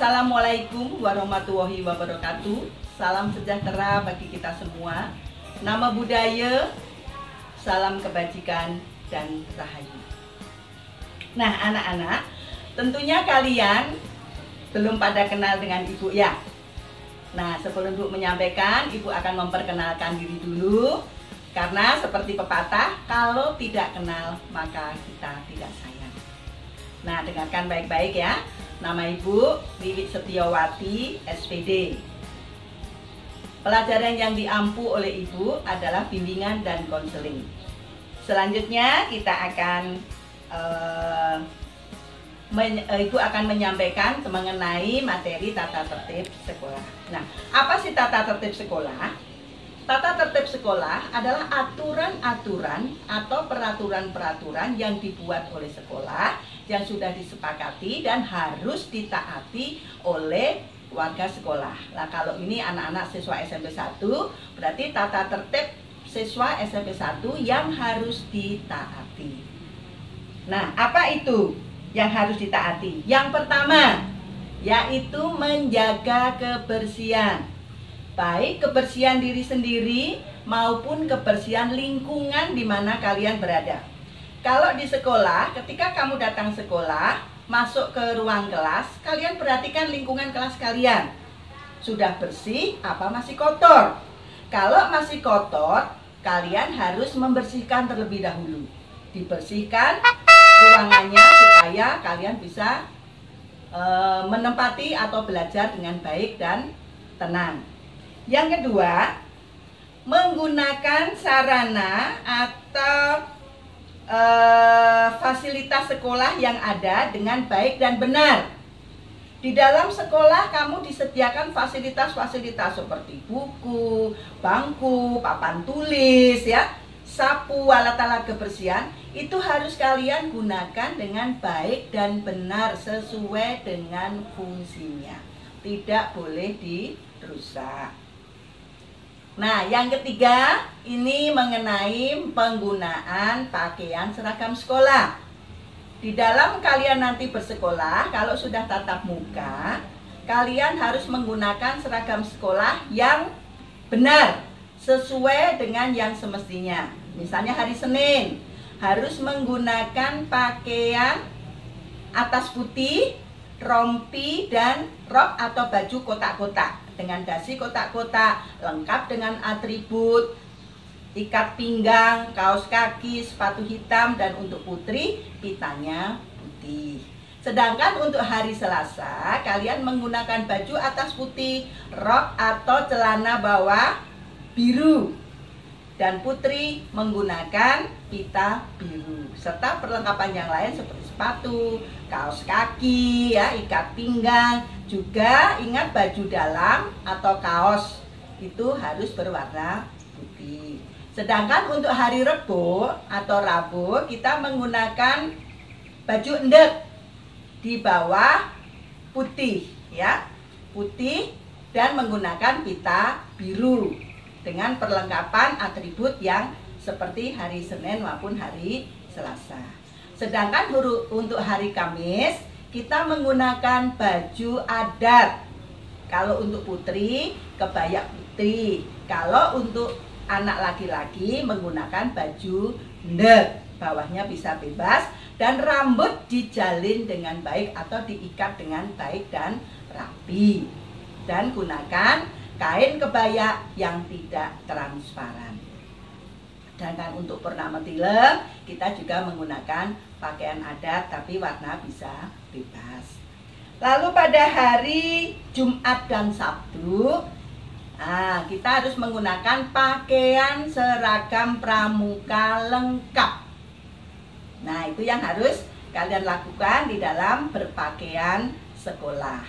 Assalamualaikum warahmatullahi wabarakatuh. Salam sejahtera bagi kita semua. Nama budaya, salam kebajikan dan rahayu. Nah anak-anak, tentunya kalian belum pada kenal dengan ibu ya. Nah sebelum ibu menyampaikan, ibu akan memperkenalkan diri dulu. Karena seperti pepatah, kalau tidak kenal maka kita tidak sayang. Nah dengarkan baik-baik ya. Nama ibu Wiwit Setiawati, SPD. Pelajaran yang diampu oleh ibu adalah bimbingan dan konseling. Selanjutnya kita akan ibu akan menyampaikan mengenai materi tata tertib sekolah. Nah, apa sih tata tertib sekolah? Tata tertib sekolah adalah aturan-aturan atau peraturan-peraturan yang dibuat oleh sekolah yang sudah disepakati dan harus ditaati oleh warga sekolah. Nah, kalau ini anak-anak siswa SMP 1, berarti tata tertib siswa SMP 1 yang harus ditaati. Nah, apa itu yang harus ditaati? Yang pertama, yaitu menjaga kebersihan. Baik kebersihan diri sendiri maupun kebersihan lingkungan di mana kalian berada. Kalau di sekolah, ketika kamu datang sekolah, masuk ke ruang kelas, kalian perhatikan lingkungan kelas kalian. Sudah bersih apa masih kotor? Kalau masih kotor, kalian harus membersihkan terlebih dahulu. Dibersihkan ruangannya supaya kalian bisa menempati atau belajar dengan baik dan tenang. Yang kedua, menggunakan sarana atau fasilitas sekolah yang ada dengan baik dan benar. Di dalam sekolah kamu disediakan fasilitas-fasilitas seperti buku, bangku, papan tulis, ya, sapu, alat-alat kebersihan. Itu harus kalian gunakan dengan baik dan benar sesuai dengan fungsinya. Tidak boleh dirusak. Nah, yang ketiga, ini mengenai penggunaan pakaian seragam sekolah. Di dalam kalian nanti bersekolah, kalau sudah tatap muka, kalian harus menggunakan seragam sekolah yang benar, sesuai dengan yang semestinya. Misalnya hari Senin, harus menggunakan pakaian atas putih, rompi, dan rok atau baju kotak-kotak. Dengan dasi kotak-kotak, lengkap dengan atribut, ikat pinggang, kaos kaki, sepatu hitam, dan untuk putri, pitanya putih. Sedangkan untuk hari Selasa, kalian menggunakan baju atas putih, rok atau celana bawah biru, dan putri menggunakan pita biru, serta perlengkapan yang lain seperti sepatu, kaos kaki, ya, ikat pinggang. Juga ingat baju dalam atau kaos itu harus berwarna putih. Sedangkan untuk hari Rebo atau Rabu kita menggunakan baju endek di bawah putih, ya, putih, dan menggunakan pita biru dengan perlengkapan atribut yang seperti hari Senin maupun hari Selasa. Sedangkan untuk hari Kamis kita menggunakan baju adat. Kalau untuk putri, kebaya putih. Kalau untuk anak laki-laki menggunakan baju ndek. Bawahnya bisa bebas dan rambut dijalin dengan baik atau diikat dengan baik dan rapi. Dan gunakan kain kebaya yang tidak transparan. Sedangkan untuk purnama tilem kita juga menggunakan pakaian adat tapi warna bisa bebas. Lalu pada hari Jumat dan Sabtu, nah, kita harus menggunakan pakaian seragam pramuka lengkap. Nah itu yang harus kalian lakukan di dalam berpakaian sekolah.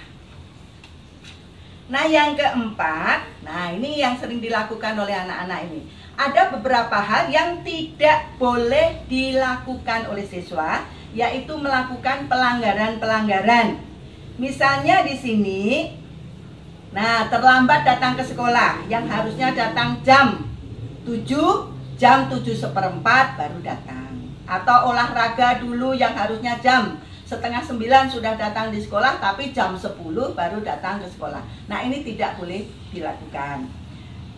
Nah yang keempat, nah ini yang sering dilakukan oleh anak-anak ini. Ada beberapa hal yang tidak boleh dilakukan oleh siswa, yaitu melakukan pelanggaran-pelanggaran. Misalnya di sini, nah terlambat datang ke sekolah, yang harusnya datang jam 7, jam 7:15 baru datang. Atau olahraga dulu yang harusnya jam setengah 9 sudah datang di sekolah, tapi jam 10 baru datang ke sekolah. Nah, ini tidak boleh dilakukan.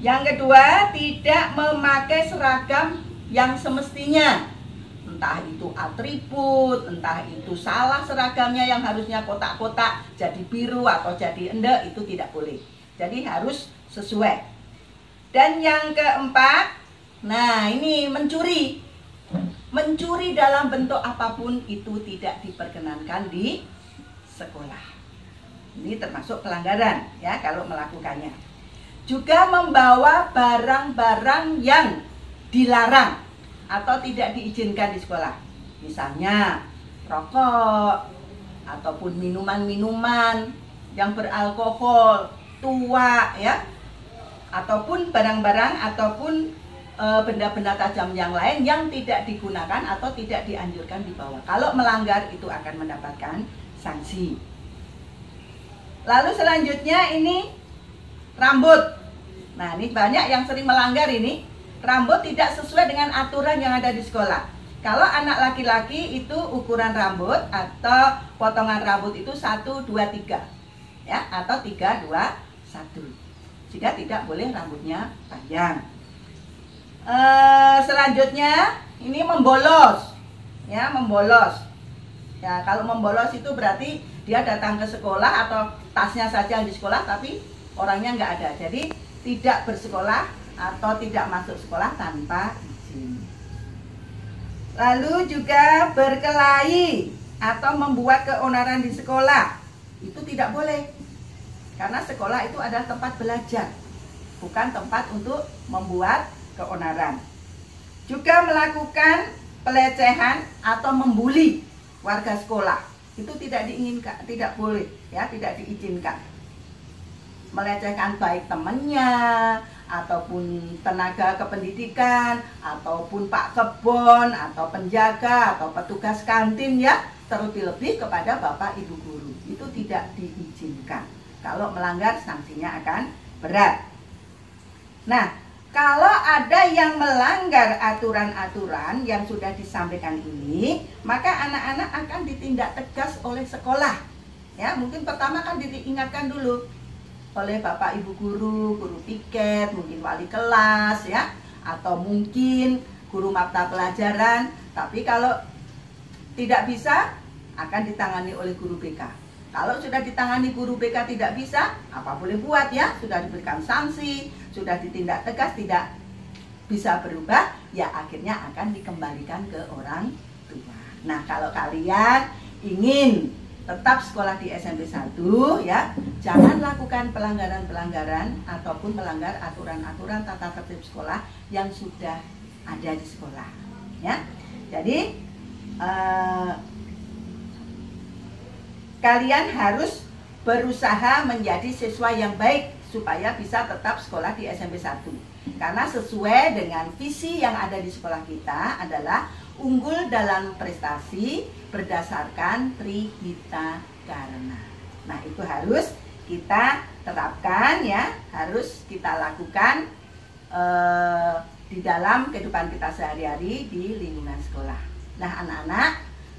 Yang kedua, tidak memakai seragam yang semestinya. Entah itu atribut, entah itu salah seragamnya yang harusnya kotak-kotak jadi biru atau jadi endek, itu tidak boleh. Jadi harus sesuai. Dan yang keempat, nah ini mencuri. Mencuri dalam bentuk apapun itu tidak diperkenankan di sekolah. Ini termasuk pelanggaran ya kalau melakukannya. Juga membawa barang-barang yang dilarang atau tidak diizinkan di sekolah. Misalnya rokok ataupun minuman-minuman yang beralkohol, tua ya. Ataupun barang-barang ataupun benda-benda tajam yang lain yang tidak digunakan atau tidak dianjurkan dibawa. Kalau melanggar itu akan mendapatkan sanksi. Lalu selanjutnya ini rambut. Nah, ini banyak yang sering melanggar ini. Rambut tidak sesuai dengan aturan yang ada di sekolah. Kalau anak laki-laki itu ukuran rambut atau potongan rambut itu 1, 2, 3 ya, atau 3, 2, 1. Jika tidak boleh rambutnya panjang. Selanjutnya ini membolos ya, membolos ya. Kalau membolos itu berarti dia datang ke sekolah atau tasnya saja di sekolah tapi orangnya nggak ada, jadi tidak bersekolah atau tidak masuk sekolah tanpa izin. Lalu juga berkelahi atau membuat keonaran di sekolah, itu tidak boleh, karena sekolah itu adalah tempat belajar, bukan tempat untuk membuat keonaran. Juga melakukan pelecehan atau membuli warga sekolah, itu tidak diinginkan, tidak boleh ya, tidak diizinkan. Melecehkan baik temannya ataupun tenaga kependidikan ataupun pak kebon atau penjaga atau petugas kantin ya, terlebih-lebih kepada bapak ibu guru, itu tidak diizinkan. Kalau melanggar sanksinya akan berat. Nah, kalau ada yang melanggar aturan-aturan yang sudah disampaikan ini, maka anak-anak akan ditindak tegas oleh sekolah. Ya, mungkin pertama kan diingatkan dulu oleh bapak ibu guru, guru piket, mungkin wali kelas ya, atau mungkin guru mata pelajaran. Tapi kalau tidak bisa, akan ditangani oleh guru BK. Kalau sudah ditangani guru BK tidak bisa, apa boleh buat ya, sudah diberikan sanksi, sudah ditindak tegas, tidak bisa berubah, ya akhirnya akan dikembalikan ke orang tua. Nah, kalau kalian ingin tetap sekolah di SMP 1 ya, jangan lakukan pelanggaran-pelanggaran ataupun melanggar aturan-aturan tata tertib sekolah yang sudah ada di sekolah ya. Jadi kalian harus berusaha menjadi siswa yang baik supaya bisa tetap sekolah di SMP 1. Karena sesuai dengan visi yang ada di sekolah kita adalah unggul dalam prestasi berdasarkan Trihita Karna. Nah, itu harus kita terapkan ya, harus kita lakukan di dalam kehidupan kita sehari-hari di lingkungan sekolah. Nah, anak-anak,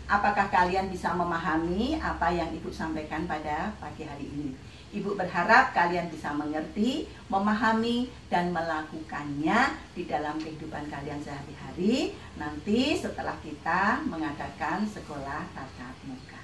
apakah kalian bisa memahami apa yang Ibu sampaikan pada pagi hari ini? Ibu berharap kalian bisa mengerti, memahami, dan melakukannya di dalam kehidupan kalian sehari-hari nanti setelah kita mengadakan sekolah tatap muka.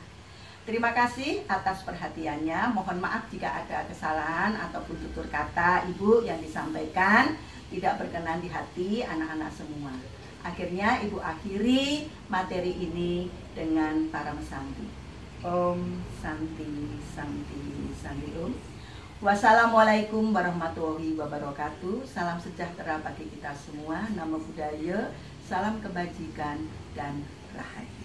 Terima kasih atas perhatiannya. Mohon maaf jika ada kesalahan ataupun tutur kata Ibu yang disampaikan tidak berkenan di hati anak-anak semua. Akhirnya Ibu akhiri materi ini dengan para mesanti. Om Santi Santi Santi Om. Wassalamualaikum warahmatullahi wabarakatuh. Salam sejahtera bagi kita semua. Namo Buddhaya, salam kebajikan dan rahayu.